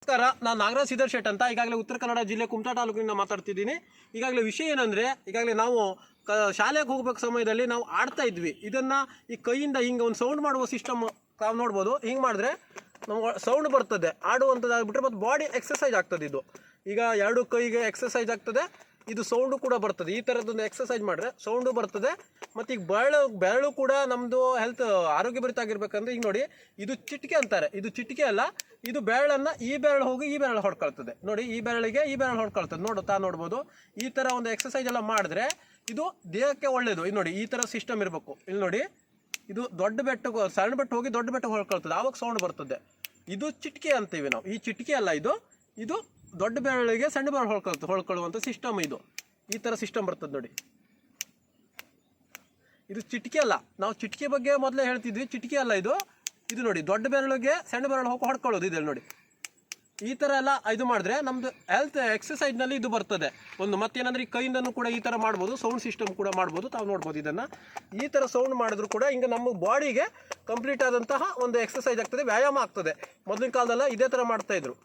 ನಮಸ್ಕಾರ, ನಾನು ನಾಗರಾಜ್ ಸಿದ್ದರ್ ಶೆಟ್ ಅಂತ. ಈಗಾಗಲೇ ಉತ್ತರ ಕನ್ನಡ ಜಿಲ್ಲೆ ಕುಮಟಾ ತಾಲೂಕಿನಿಂದ ಮಾತಾಡ್ತಿದ್ದೀನಿ. ಈಗಾಗಲೇ ವಿಷಯ ಏನಂದರೆ, ಈಗಾಗಲೇ ನಾವು ಶಾಲೆಗೆ ಹೋಗ್ಬೇಕು ಸಮಯದಲ್ಲಿ ನಾವು ಆಡ್ತಾ ಇದ್ವಿ. ಇದನ್ನು ಈ ಕೈಯಿಂದ ಹಿಂಗೆ ಒಂದು ಸೌಂಡ್ ಮಾಡುವ ಸಿಸ್ಟಮ್ ತಾವು ನೋಡ್ಬೋದು. ಹಿಂಗೆ ಮಾಡಿದ್ರೆ ನಮ್ಗೆ ಸೌಂಡ್ ಬರ್ತದೆ, ಆಡುವಂಥದ್ದಾಗ್ಬಿಟ್ರೆ ಮತ್ತು ಬಾಡಿ ಎಕ್ಸಸೈಸ್ ಆಗ್ತದೆ. ಇದು ಈಗ ಎರಡು ಕೈಗೆ ಎಕ್ಸಸೈಸ್ ಆಗ್ತದೆ, ಇದು ಸೌಂಡು ಕೂಡ ಬರ್ತದೆ. ಈ ಥರದ್ದೊಂದು ಎಕ್ಸಸೈಸ್ ಮಾಡಿದ್ರೆ ಸೌಂಡು ಬರ್ತದೆ. ಮತ್ತು ಈಗ ಬೆರಳು ಕೂಡ ನಮ್ಮದು ಹೆಲ್ತ್ ಆರೋಗ್ಯಭರಿತಾಗಿರ್ಬೇಕಂದ್ರೆ ಈಗ ನೋಡಿ, ಇದು ಚಿಟಿಕೆ ಅಂತಾರೆ. ಇದು ಚಿಟಿಕೆ ಅಲ್ಲ, ಇದು ಬೆರಳನ್ನು ಈ ಬೆರಳು ಹೋಗಿ ಈ ಬೆರಳು ಹೊಡ್ಕೊಳ್ತದೆ. ನೋಡಿ, ಈ ಬೆರಳಿಗೆ ಈ ಬೆರಳು ಹೊಡ್ಕೊಳ್ತದೆ. ನೋಡ್ಬೋದು. ಈ ಥರ ಒಂದು ಎಕ್ಸಸೈಸ್ ಎಲ್ಲ ಮಾಡಿದ್ರೆ ಇದು ದೇಹಕ್ಕೆ ಒಳ್ಳೆಯದು. ಇದು ನೋಡಿ, ಈ ಥರ ಸಿಸ್ಟಮ್ ಇರಬೇಕು. ಇಲ್ಲಿ ನೋಡಿ, ಇದು ದೊಡ್ಡ ಬೆಟ್ಟಕ್ಕೆ ಸಣ್ಣ ಬೆಟ್ಟ ಹೋಗಿ ದೊಡ್ಡ ಬೆಟ್ಟಕ್ಕೆ ಹೊಡ್ಕೊಳ್ತದೆ, ಆವಾಗ ಸೌಂಡ್ ಬರ್ತದೆ. ಇದು ಚಿಟಿಕೆ ಅಂತೀವಿ ನಾವು. ಈ ಚಿಟಿಕೆ ಅಲ್ಲ, ಇದು ದೊಡ್ಡ ಬೆರಳಿಗೆ ಸಣ್ಣ ಬೆರಳು ಹೊಳ್ಕೊಳ್ಳುವಂಥ ಸಿಸ್ಟಮ್. ಇದು ಈ ಥರ ಸಿಸ್ಟಮ್ ಬರ್ತದೆ ನೋಡಿ. ಇದು ಚಿಟಿಕೆ ಅಲ್ಲ, ನಾವು ಚಿಟಿಕೆ ಬಗ್ಗೆ ಮೊದಲೇ ಹೇಳ್ತಿದ್ವಿ. ಚಿಟಿಕೆ ಅಲ್ಲ ಇದು ನೋಡಿ, ದೊಡ್ಡ ಬೆರಳಿಗೆ ಸಣ್ಣ ಬೆರಳು ಹೋಗಿ ಹೊಡ್ಕೊಳ್ಳೋದು. ಇದೆ ನೋಡಿ, ಈ ಥರ ಎಲ್ಲ ಇದು ಮಾಡಿದ್ರೆ ನಮ್ಮದು ಹೆಲ್ತ್ ಎಕ್ಸಸೈಸ್ನಲ್ಲಿ ಇದು ಬರ್ತದೆ ಒಂದು. ಮತ್ತೇನಂದ್ರೆ ಈ ಕೈಯಿಂದನೂ ಕೂಡ ಈ ಥರ ಮಾಡ್ಬೋದು, ಸೌಂಡ್ ಸಿಸ್ಟಮ್ ಕೂಡ ಮಾಡ್ಬೋದು. ತಾವು ನೋಡ್ಬೋದು. ಇದನ್ನು ಈ ಥರ ಸೌಂಡ್ ಮಾಡಿದ್ರು ಕೂಡ ಹಿಂಗೆ ನಮ್ಮ ಬಾಡಿಗೆ ಕಂಪ್ಲೀಟ್ ಆದಂತಹ ಒಂದು ಎಕ್ಸಸೈಸ್ ಆಗ್ತದೆ, ವ್ಯಾಯಾಮ ಆಗ್ತದೆ. ಮೊದಲಿನ ಕಾಲದಲ್ಲ ಇದೇ ಥರ ಮಾಡ್ತಾಯಿದ್ರು.